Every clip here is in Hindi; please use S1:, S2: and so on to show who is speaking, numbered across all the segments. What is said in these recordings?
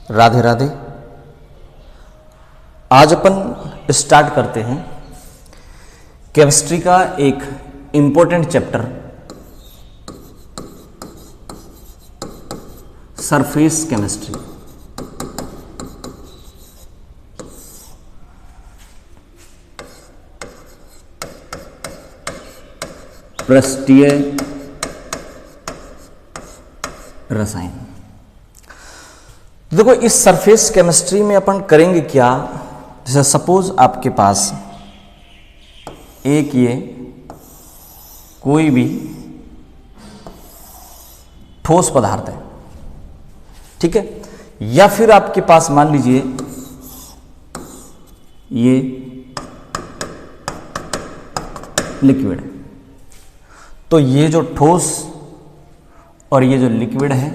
S1: राधे राधे। आज अपन स्टार्ट करते हैं केमिस्ट्री का एक इंपॉर्टेंट चैप्टर सरफेस केमिस्ट्री। पृष्ठीय रसायन। देखो, इस सरफेस केमिस्ट्री में अपन करेंगे क्या। जैसे सपोज आपके पास एक ये कोई भी ठोस पदार्थ है, ठीक है, या फिर आपके पास मान लीजिए ये लिक्विड है। तो ये जो ठोस और ये जो लिक्विड है,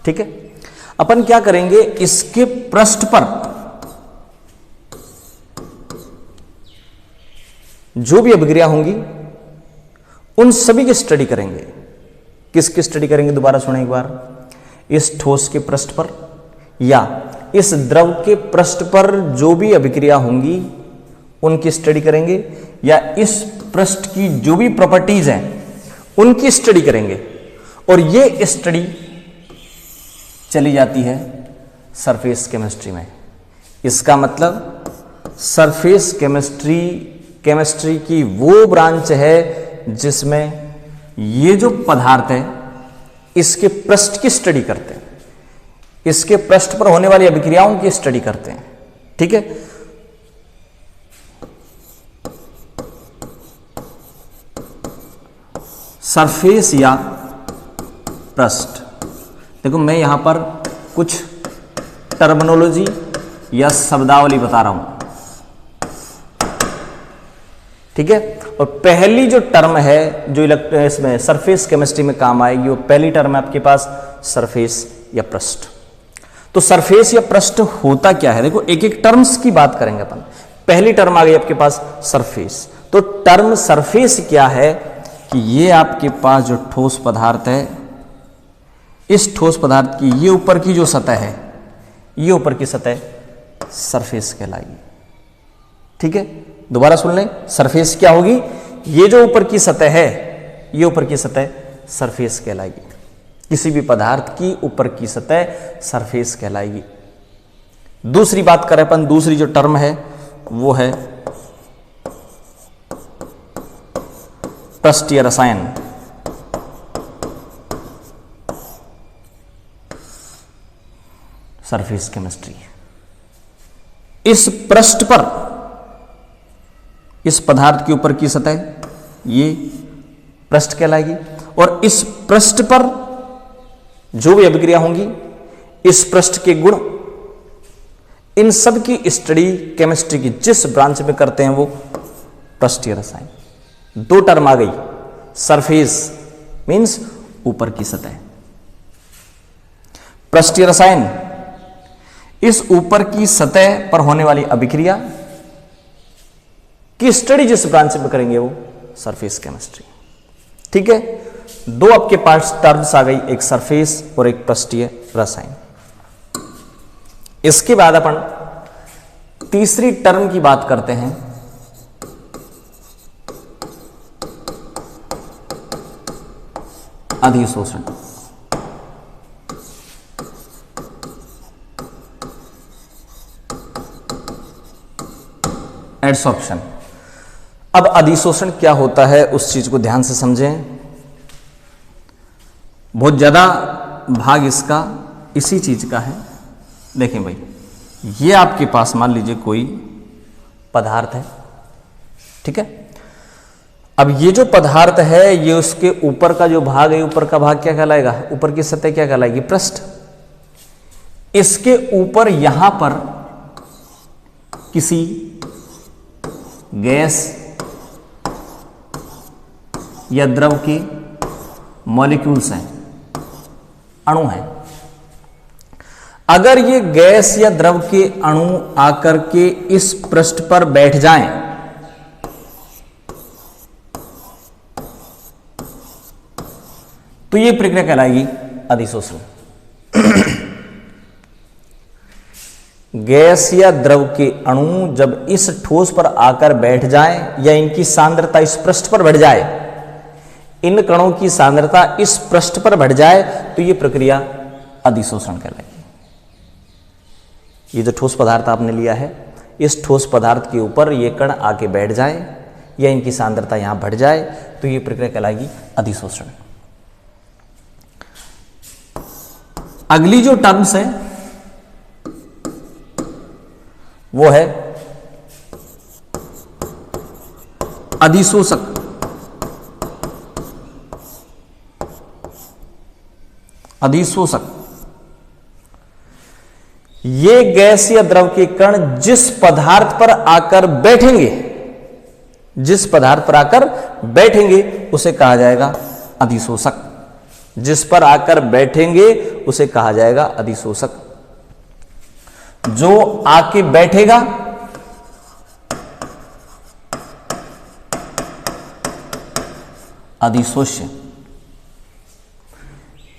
S1: ठीक है, अपन क्या करेंगे, इसके पृष्ठ पर जो भी अभिक्रिया होंगी उन सभी की स्टडी करेंगे। किसकी स्टडी करेंगे, दोबारा सुने एक बार। इस ठोस के पृष्ठ पर या इस द्रव के पृष्ठ पर जो भी अभिक्रिया होंगी उनकी स्टडी करेंगे, या इस पृष्ठ की जो भी प्रॉपर्टीज हैं उनकी स्टडी करेंगे। और ये स्टडी चली जाती है सरफेस केमिस्ट्री में। इसका मतलब सरफेस केमिस्ट्री की वो ब्रांच है जिसमें ये जो पदार्थ है इसके पृष्ठ की स्टडी करते हैं, इसके पृष्ठ पर होने वाली अभिक्रियाओं की स्टडी करते हैं, ठीक है। सरफेस या पृष्ठ। देखो, मैं यहां पर कुछ टर्मिनोलॉजी या शब्दावली बता रहा हूं, ठीक है। और पहली जो टर्म है जो इसमें सरफेस केमिस्ट्री में काम आएगी, वो पहली टर्म है आपके पास सरफेस या पृष्ठ। तो सरफेस या पृष्ठ होता क्या है, देखो एक एक टर्म्स की बात करेंगे अपन। पहली टर्म आ गई आपके पास सरफेस। तो टर्म सरफेस क्या है कि ये आपके पास जो ठोस पदार्थ है, इस ठोस पदार्थ की ये ऊपर की जो सतह है, ये ऊपर की सतह सरफेस कहलाएगी, ठीक है। दोबारा सुन लें, सरफेस क्या होगी, ये जो ऊपर की सतह है, ये ऊपर की सतह सरफेस कहलाएगी। किसी भी पदार्थ की ऊपर की सतह सरफेस कहलाएगी। दूसरी बात करें अपन, दूसरी जो टर्म है वो है पृष्ठीय रसायन। Surface chemistry. इस पृष्ठ पर, इस पदार्थ के ऊपर की सतह ये पृष्ठ कहलाएगी, और इस पृष्ठ पर जो भी अभिक्रिया होंगी, इस पृष्ठ के गुण, इन सब की स्टडी केमिस्ट्री की जिस ब्रांच में करते हैं वो पृष्ठीय रसायन। दो टर्म आ गई, सरफेस मींस ऊपर की सतह, पृष्ठीय रसायन इस ऊपर की सतह पर होने वाली अभिक्रिया की स्टडी जिस ब्रांच में करेंगे वो सरफेस केमिस्ट्री, ठीक है। दो आपके पास टर्म्स आ गई, एक सरफेस और एक पृष्ठीय रसायन। इसके बाद अपन तीसरी टर्म की बात करते हैं, अधिशोषण। एडसॉर्प्शन। अब अधिशोषण क्या होता है उस चीज को ध्यान से समझें। बहुत ज्यादा भाग इसका इसी चीज का है। देखें भाई, ये आपके पास मान लीजिए कोई पदार्थ है, ठीक है। अब ये जो पदार्थ है, ये उसके ऊपर का जो भाग है, ऊपर का भाग क्या कहलाएगा, ऊपर की सतह क्या कहलाएगी, पृष्ठ। इसके ऊपर यहां पर किसी गैस या द्रव के मॉलिक्यूल्स हैं, अणु हैं। अगर ये गैस या द्रव के अणु आकर के इस पृष्ठ पर बैठ जाएं, तो ये प्रक्रिया कहलाएगी अधिशोषण। गैस या द्रव के अणु जब इस ठोस पर आकर बैठ जाएं या इनकी सांद्रता इस पृष्ठ पर बढ़ जाए, इन कणों की सांद्रता इस पृष्ठ पर बढ़ जाए, तो यह प्रक्रिया अधिशोषण कहलाएगी। ये जो ठोस पदार्थ आपने लिया है, इस ठोस पदार्थ के ऊपर ये कण आके बैठ जाए या इनकी सांद्रता यहां बढ़ जाए, तो ये प्रक्रिया कहलाएगी अधिशोषण। अगली जो टर्म्स है वो है अधिशोषक। अधिशोषक ये गैस या द्रव के कण जिस पदार्थ पर आकर बैठेंगे, जिस पदार्थ पर आकर बैठेंगे उसे कहा जाएगा अधिशोषक। जिस पर आकर बैठेंगे उसे कहा जाएगा अधिशोषक। जो आके बैठेगा अधिशोष्य।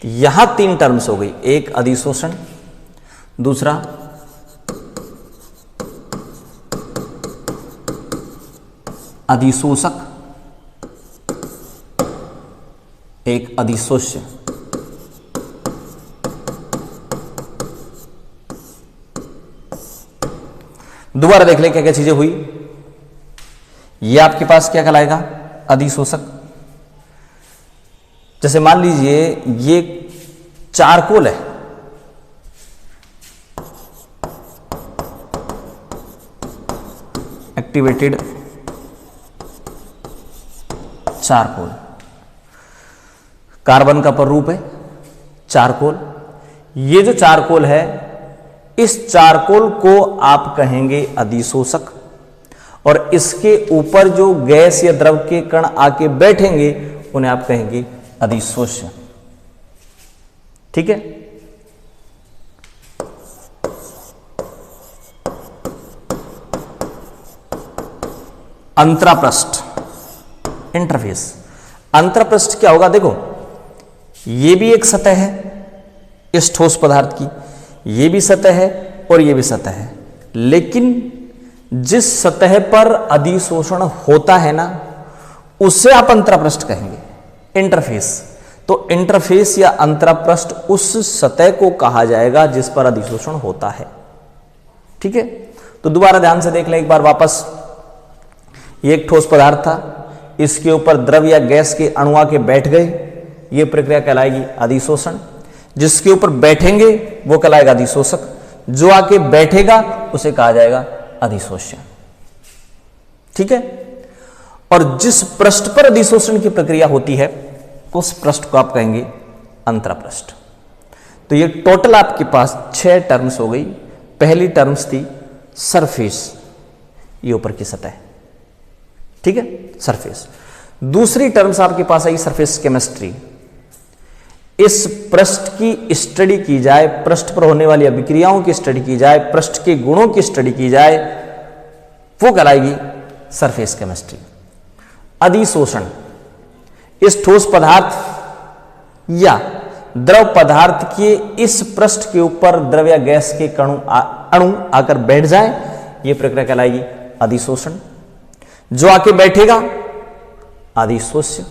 S1: यहां 3 टर्म्स हो गई, एक अधिशोषण, दूसरा अधिशोषक, एक अधिशोष्य। दोबारा देख ले क्या क्या चीजें हुई। ये आपके पास क्या कहलाएगा अधिशोषक। जैसे मान लीजिए ये चारकोल है, एक्टिवेटेड चारकोल, कार्बन का पररूप है चारकोल। ये जो चारकोल है, इस चारकोल को आप कहेंगे अधिशोषक, और इसके ऊपर जो गैस या द्रव के कण आके बैठेंगे उन्हें आप कहेंगे अधिशोष्य। ठीक है। अंतरापृष्ठ, इंटरफेस। अंतरापृष्ठ क्या होगा, देखो ये भी एक सतह है इस ठोस पदार्थ की, ये भी सतह है और ये भी सतह है, लेकिन जिस सतह पर अधिशोषण होता है ना, उसे आप अंतरापृष्ठ कहेंगे, इंटरफेस। तो इंटरफेस या अंतरापृष्ठ उस सतह को कहा जाएगा जिस पर अधिशोषण होता है। ठीक है। तो दोबारा ध्यान से देख लें एक बार वापस। ये एक ठोस पदार्थ था, इसके ऊपर द्रव या गैस के अणु आके बैठ गए, ये प्रक्रिया कहलाएगी अधिशोषण। जिसके ऊपर बैठेंगे वो कहलाएगा अधिशोषक, जो आके बैठेगा उसे कहा जाएगा अधिशोष्य। ठीक है। और जिस पृष्ठ पर अधिशोषण की प्रक्रिया होती है उस पृष्ठ को आप कहेंगे अंतरापृष्ठ। तो ये टोटल आपके पास 6 टर्म्स हो गई। पहली टर्म्स थी सरफेस, ये ऊपर की सतह। ठीक है, सरफेस। दूसरी टर्म्स आपके पास आई सरफेस केमिस्ट्री। इस पृष्ठ की स्टडी की जाए, पृष्ठ पर होने वाली अभिक्रियाओं की स्टडी की जाए, पृष्ठ के गुणों की स्टडी की जाए, वो कहलाएगी सरफेस केमिस्ट्री। अधिशोषण, इस ठोस पदार्थ या द्रव पदार्थ के इस पृष्ठ के ऊपर द्रव या गैस के अणु आकर बैठ जाए, यह प्रक्रिया कहलाएगी अधिशोषण। जो आके बैठेगा अधिशोष्य,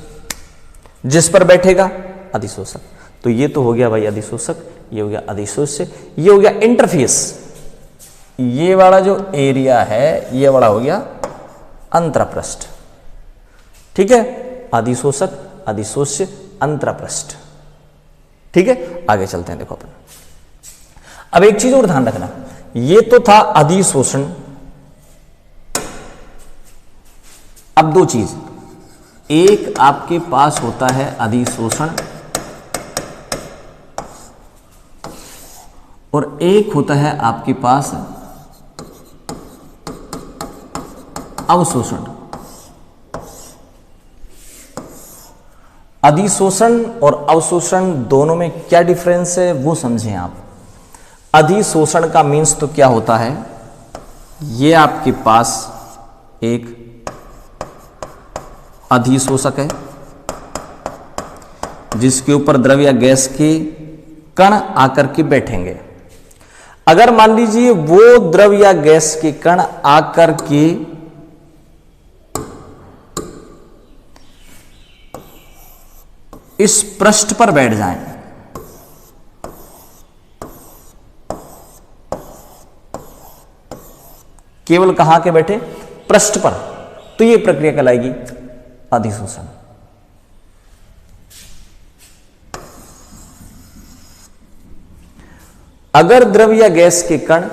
S1: जिस पर बैठेगा अधिशोषक। तो ये तो हो गया भाई अधिशोषक, ये हो गया अधिशोष्य, ये हो गया इंटरफेस। ये वाला जो एरिया है ये वाला हो गया अंतरापृष्ठ। ठीक है, अधिशोषक, अधिशोष्य, अंतरापृष्ठ। ठीक है, आगे चलते हैं। देखो अपन अब एक चीज और ध्यान रखना, ये तो था अधिशोषण। अब 2 चीज, एक आपके पास होता है अधिशोषण और एक होता है आपके पास अवशोषण। अधिशोषण और अवशोषण दोनों में क्या डिफरेंस है वो समझें आप। अधिशोषण का मीन्स तो क्या होता है, ये आपके पास एक अधिशोषक है जिसके ऊपर द्रव या गैस के कण आकर के बैठेंगे। अगर मान लीजिए वो द्रव या गैस के कण आकर के इस पृष्ठ पर बैठ जाएं, केवल कहां के बैठे, पृष्ठ पर, तो यह प्रक्रिया कहलाएगी अधिशोषण। अगर द्रव या गैस के कण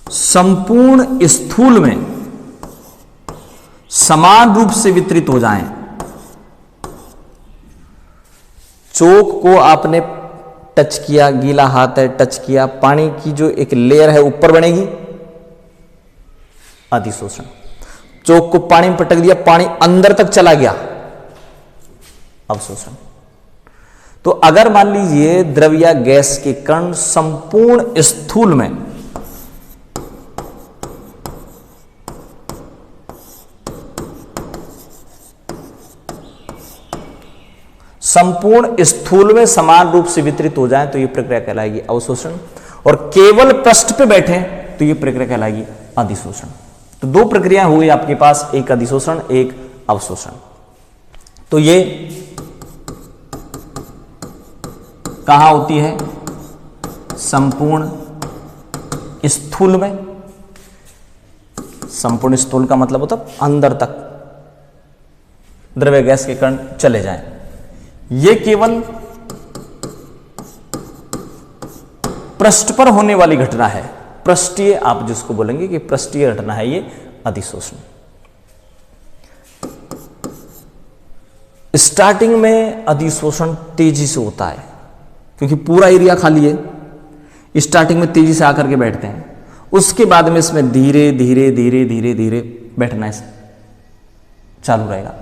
S1: संपूर्ण स्थूल में समान रूप से वितरित हो जाएं, चोक को आपने टच किया, गीला हाथ है, टच किया, पानी की जो एक लेयर है ऊपर बनेगी, अधिशोषण। चोक को पानी में पटक दिया, पानी अंदर तक चला गया, अवशोषण। तो अगर मान लीजिए द्रव या गैस के कण संपूर्ण स्थूल में समान रूप से वितरित हो जाए तो यह प्रक्रिया कहलाएगी अवशोषण, और केवल पृष्ठ पे बैठे तो यह प्रक्रिया कहलाएगी अधिशोषण। तो दो प्रक्रिया हुई आपके पास, एक अधिशोषण, एक अवशोषण। तो ये कहां होती है, संपूर्ण स्थूल में। संपूर्ण स्थूल का मतलब होता है अंदर तक द्रव्य गैस के कण चले जाएं। ये केवल पृष्ठ पर होने वाली घटना है, पृष्ठीय आप जिसको बोलेंगे कि पृष्ठीय घटना है ये अधिशोषण। स्टार्टिंग में अधिशोषण तेजी से होता है क्योंकि पूरा एरिया खाली है, स्टार्टिंग में तेजी से आकर के बैठते हैं, उसके बाद में इसमें धीरे धीरे धीरे धीरे धीरे बैठना चालू रहेगा।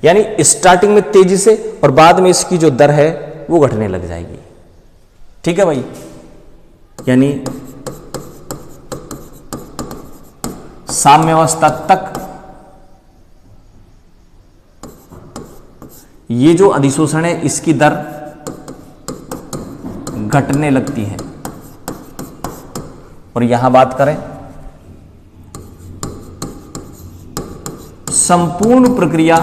S1: यानी स्टार्टिंग में तेजी से और बाद में इसकी जो दर है वो घटने लग जाएगी। ठीक है भाई, यानी साम्यावस्था तक ये जो अधिशोषण है इसकी दर घटने लगती है। और यहां बात करें संपूर्ण प्रक्रिया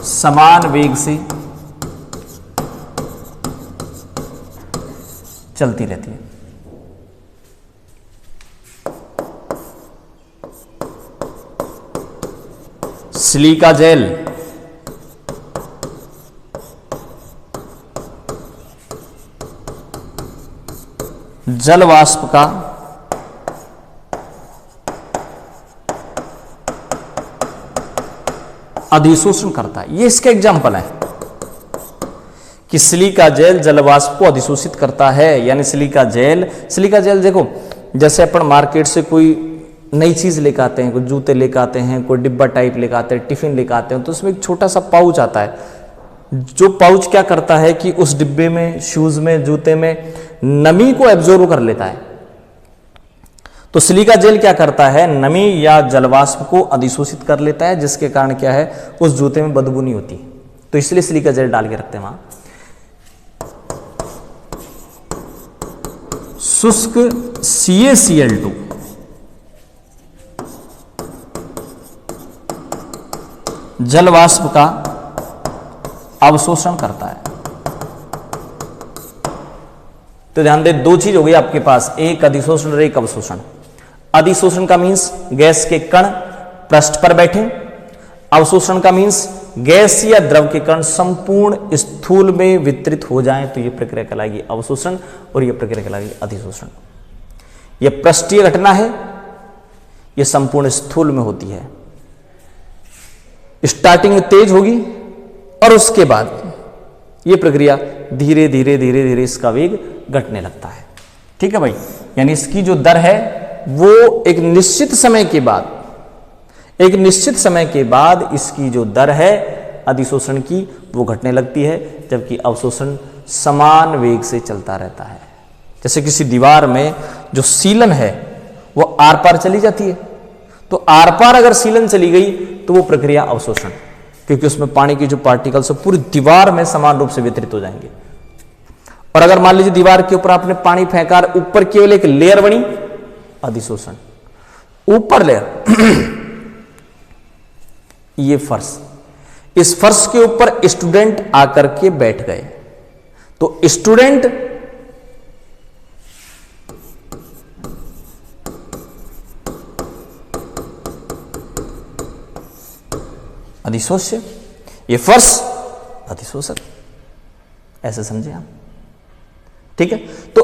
S1: समान वेग से चलती रहती है। सिलिका जेल जल वाष्प का अधिशोषण करता है। ये इसका एग्जाम्पल है कि सिलिका जेल जल वाष्प को अधिशोषित करता है। यानी सिलिका जेल देखो, जैसे अपन मार्केट से कोई नई चीज लेकर आते हैं, कोई जूते लेकर आते हैं, कोई डिब्बा टाइप लेकर आते हैं, टिफिन लेकर आते हैं, तो उसमें एक छोटा सा पाउच आता है। जो पाउच क्या करता है कि उस डिब्बे में, शूज में, जूते में नमी को एब्जॉर्ब कर लेता है। तो सिलिका जेल क्या करता है, नमी या जलवाष्प को अधिशोषित कर लेता है, जिसके कारण क्या है उस जूते में बदबू नहीं होती। तो इसलिए सिलिका जेल डाल के रखते हैं वहां। शुष्क CaCl2 जलवाष्प का अवशोषण करता है। तो ध्यान दे, दो चीज हो गई आपके पास, एक अधिशोषण और एक अवशोषण। अधिशोषण का मीन्स गैस के कण पृष्ठ पर बैठे, अवशोषण का मीन्स गैस या द्रव के कण संपूर्ण स्थूल में वितरित हो जाएं तो यह प्रक्रिया कहलाएगी अवशोषण और यह प्रक्रिया कहलाएगी अधिशोषण। यह पृष्ठीय घटना है, यह संपूर्ण स्थूल में होती है। स्टार्टिंग में तेज होगी और उसके बाद यह प्रक्रिया धीरे धीरे धीरे धीरे इसका वेग घटने लगता है। ठीक है भाई, यानी इसकी जो दर है वो एक निश्चित समय के बाद इसकी जो दर है अधिशोषण की वो घटने लगती है, जबकि अवशोषण समान वेग से चलता रहता है। जैसे किसी दीवार में जो सीलन है वो आर पार चली जाती है, तो आर पार अगर सीलन चली गई तो वो प्रक्रिया अवशोषण, क्योंकि उसमें पानी की जो पार्टिकल्स है पूरी दीवार में समान रूप से वितरित हो जाएंगे। और अगर मान लीजिए दीवार के ऊपर आपने पानी फेंका, ऊपर केवल एक लेयर बनी, अधिशोषण। ऊपर लेयर ये फर्श, इस फर्श के ऊपर स्टूडेंट आकर के बैठ गए, तो स्टूडेंट अधिशोष्य, ये फर्श अधिशोषक, ऐसे समझे आप। ठीक है, तो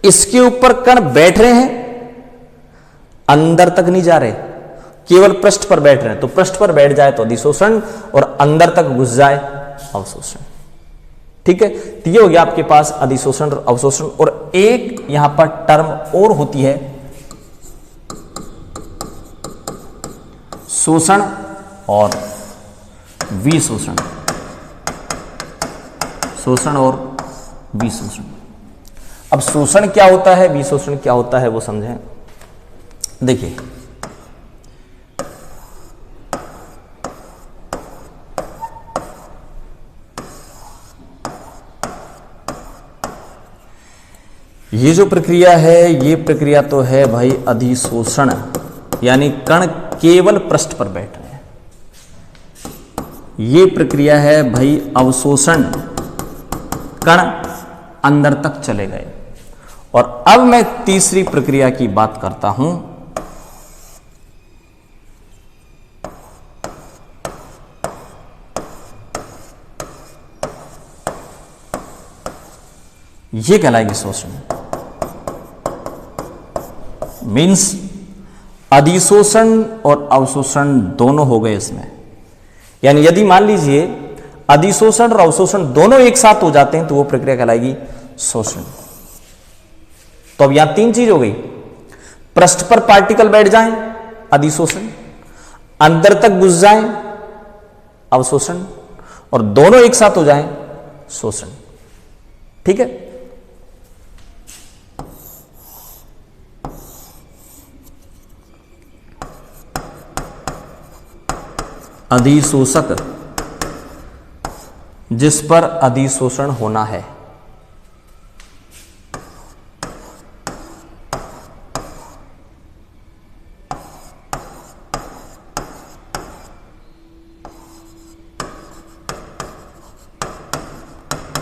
S1: इसके ऊपर कण बैठ रहे हैं, अंदर तक नहीं जा रहे, केवल पृष्ठ पर बैठ रहे हैं। तो पृष्ठ पर बैठ जाए तो अधिशोषण, और अंदर तक घुस जाए अवशोषण। ठीक है, तो ये हो गया आपके पास अधिशोषण और अवशोषण। और एक यहां पर टर्म और होती है, शोषण और विशोषण। शोषण और विशोषण। अब शोषण क्या होता है, विशोषण क्या होता है, वो समझें। देखिए, ये जो प्रक्रिया है, ये प्रक्रिया तो है भाई अधिशोषण, यानी कण केवल पृष्ठ पर बैठ रहे हैं। ये प्रक्रिया है भाई अवशोषण, कण अंदर तक चले गए। और अब मैं तीसरी प्रक्रिया की बात करता हूं, ये कहलाएगी शोषण। मीन्स अधिशोषण और अवशोषण दोनों हो गए इसमें। यानी यदि मान लीजिए अधिशोषण और अवशोषण दोनों एक साथ हो जाते हैं तो वो प्रक्रिया कहलाएगी शोषण। तो अब यहां तीन चीज हो गई, पृष्ठ पर पार्टिकल बैठ जाएं अधिशोषण, अंदर तक घुस जाएं अवशोषण, और दोनों एक साथ हो जाएं शोषण। ठीक है, अधिशोषक जिस पर अधिशोषण होना है,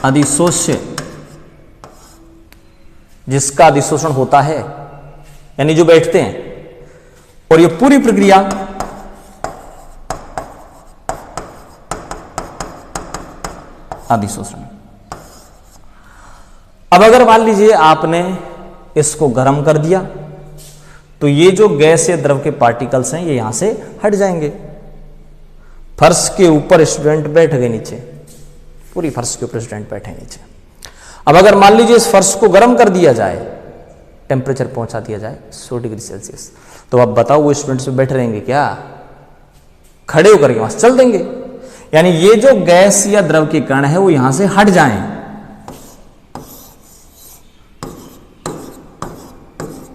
S1: अधिशोष्य जिसका अधिशोषण होता है, यानी जो बैठते हैं। और ये पूरी प्रक्रिया अधिशोषण। अब अगर मान लीजिए आपने इसको गर्म कर दिया तो ये जो गैस या द्रव के पार्टिकल्स हैं ये यहां से हट जाएंगे। फर्श के ऊपर स्टूडेंट बैठ गए नीचे, पूरी फर्श के ऊपर स्टूडेंट बैठे नीचे। अब अगर मान लीजिए इस फर्श को गर्म कर दिया जाए, टेम्परेचर पहुंचा दिया जाए 100 डिग्री सेल्सियस, तो अब बताओ वो स्टूडेंट्स में बैठे रहेंगे क्या? खड़े होकर के वहां से चल देंगे। यानी ये जो गैस या द्रव के कण है वो यहां से हट जाएं।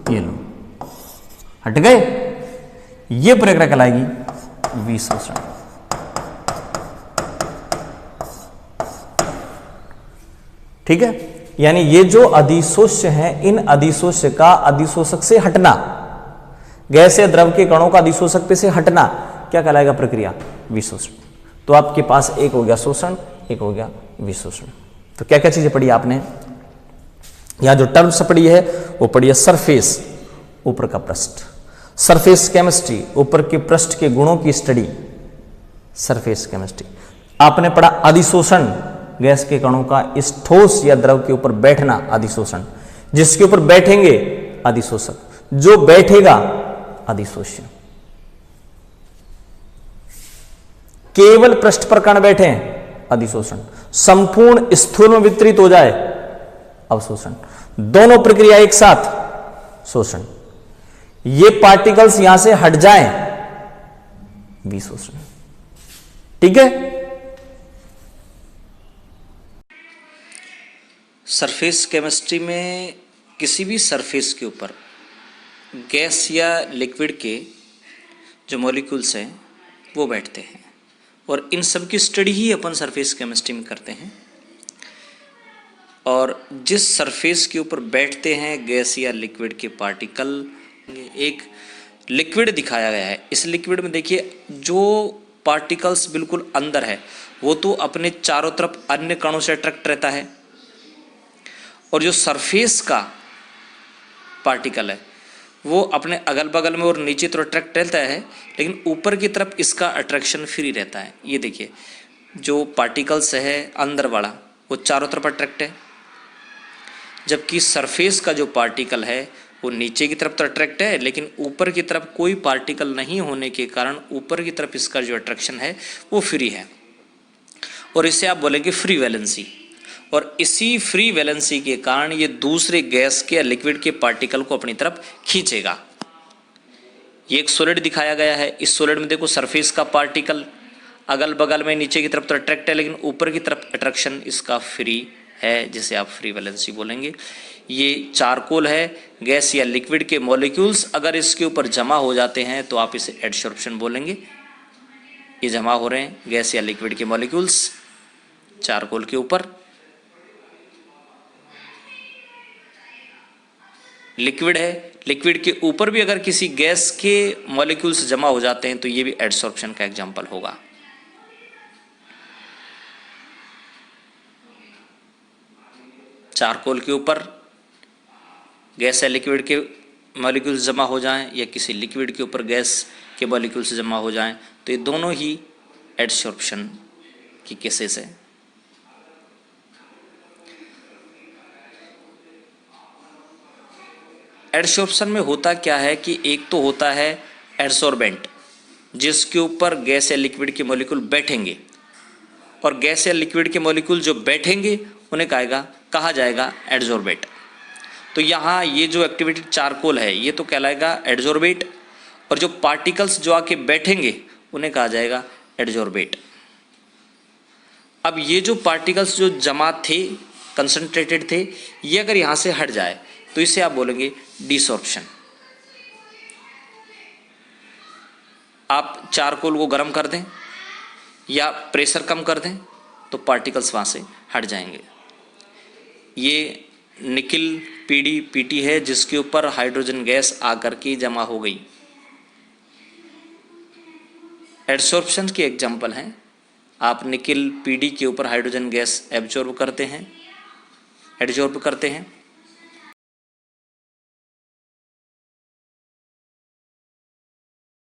S1: ये लो, हट गए। ये प्रक्रिया कहलाएगी विशोषण। ठीक है, यानी ये जो अधिशोष्य हैं, इन अधिशोष्य का अधिशोषक से हटना, गैस या द्रव के कणों का अधिशोषक पे से हटना क्या कहलाएगा? प्रक्रिया विशोषण। तो आपके पास एक हो गया शोषण, एक हो गया विशोषण। तो क्या क्या चीजें पढ़ी आपने? यहां जो टर्म्स पढ़ी है वो पढ़ी है सरफेस, ऊपर का पृष्ठ, सरफेस केमिस्ट्री, ऊपर के पृष्ठ के गुणों की स्टडी, सरफेस केमिस्ट्री। आपने पढ़ा अधिशोषण, गैस के कणों का इस ठोस या द्रव के ऊपर बैठना, अधिशोषण। जिसके ऊपर बैठेंगे अधिशोषक, जो बैठेगा अधिशोष्य। केवल पृष्ठ पर कण बैठे हैं अधिशोषण, संपूर्ण स्थूल में वितरित हो जाए अवशोषण। दोनों प्रक्रिया एक साथ शोषण। ये पार्टिकल्स यहां से हट जाएं विशोषण। ठीक है। सरफेस केमिस्ट्री में किसी भी सरफेस के ऊपर गैस या लिक्विड के जो मॉलिक्यूल्स हैं वो बैठते हैं, और इन सब की स्टडी ही अपन सरफेस केमिस्ट्री में करते हैं। और जिस सरफेस के ऊपर बैठते हैं गैस या लिक्विड के पार्टिकल, एक लिक्विड दिखाया गया है। इस लिक्विड में देखिए जो पार्टिकल्स बिल्कुल अंदर है वो तो अपने चारों तरफ अन्य कणों से अट्रैक्ट रहता है, और जो सरफेस का पार्टिकल है वो अपने अगल बगल में और नीचे तो अट्रैक्ट रहता है, लेकिन ऊपर की तरफ इसका अट्रैक्शन फ्री रहता है। ये देखिए जो पार्टिकल्स है अंदर वाला वो चारों तरफ अट्रैक्ट है, जबकि सरफेस का जो पार्टिकल है वो नीचे की तरफ तो अट्रैक्ट है, लेकिन ऊपर की तरफ कोई पार्टिकल नहीं होने के कारण ऊपर की तरफ इसका जो अट्रैक्शन है वो फ्री है, और इसे आप बोलेंगे फ्री वैलेंसी। और इसी फ्री वैलेंसी के कारण ये दूसरे गैस के या लिक्विड के पार्टिकल को अपनी तरफ खींचेगा। ये एक सॉलिड दिखाया गया है। इस सॉलिड में देखो सरफेस का पार्टिकल अगल बगल में नीचे की तरफ तो अट्रैक्ट है, लेकिन ऊपर की तरफ अट्रैक्शन इसका फ्री है, जिसे आप फ्री वैलेंसी बोलेंगे। ये चारकोल है। गैस या लिक्विड के मॉलिक्यूल्स अगर इसके ऊपर जमा हो जाते हैं तो आप इसे एडसॉर्प्शन बोलेंगे। ये जमा हो रहे हैं गैस या लिक्विड के मॉलिक्यूल्स चारकोल के ऊपर। लिक्विड है, लिक्विड के ऊपर भी अगर किसी गैस के मॉलिक्यूल्स जमा हो जाते हैं तो ये भी एडसॉर्प्शन का एग्जांपल होगा। चारकोल के ऊपर गैस या लिक्विड के मॉलिक्यूल्स जमा हो जाएं या किसी लिक्विड के ऊपर गैस के मॉलिक्यूल्स जमा हो जाएं तो ये दोनों ही एडसॉर्प्शन की केसेस है। एडसॉर्प्शन में होता क्या है कि एक तो होता है एडसॉर्बेंट, जिसके ऊपर गैस या लिक्विड के मॉलिक्यूल बैठेंगे, और गैस या लिक्विड के मॉलिक्यूल जो बैठेंगे उन्हें कहा जाएगा एडसॉर्बेट। तो यहाँ ये जो एक्टिवेटेड चारकोल है ये तो कहलाएगा एडसॉर्बेट, और जो पार्टिकल्स जो आके बैठेंगे उन्हें कहा जाएगा एडसॉर्बेट। अब ये जो पार्टिकल्स जो जमा थे, कंसंट्रेटेड थे, ये अगर यहाँ से हट जाए तो इसे आप बोलेंगे डिसॉर्प्शन। आप चारकोल को गर्म कर दें या प्रेशर कम कर दें तो पार्टिकल्स वहाँ से हट जाएंगे। ये निकिल पीडी पीटी है जिसके ऊपर हाइड्रोजन गैस आकर के जमा हो गई। एडसॉर्प्शन के एग्जाम्पल हैं। आप निकिल पीडी के ऊपर हाइड्रोजन गैस एब्जॉर्ब करते हैं,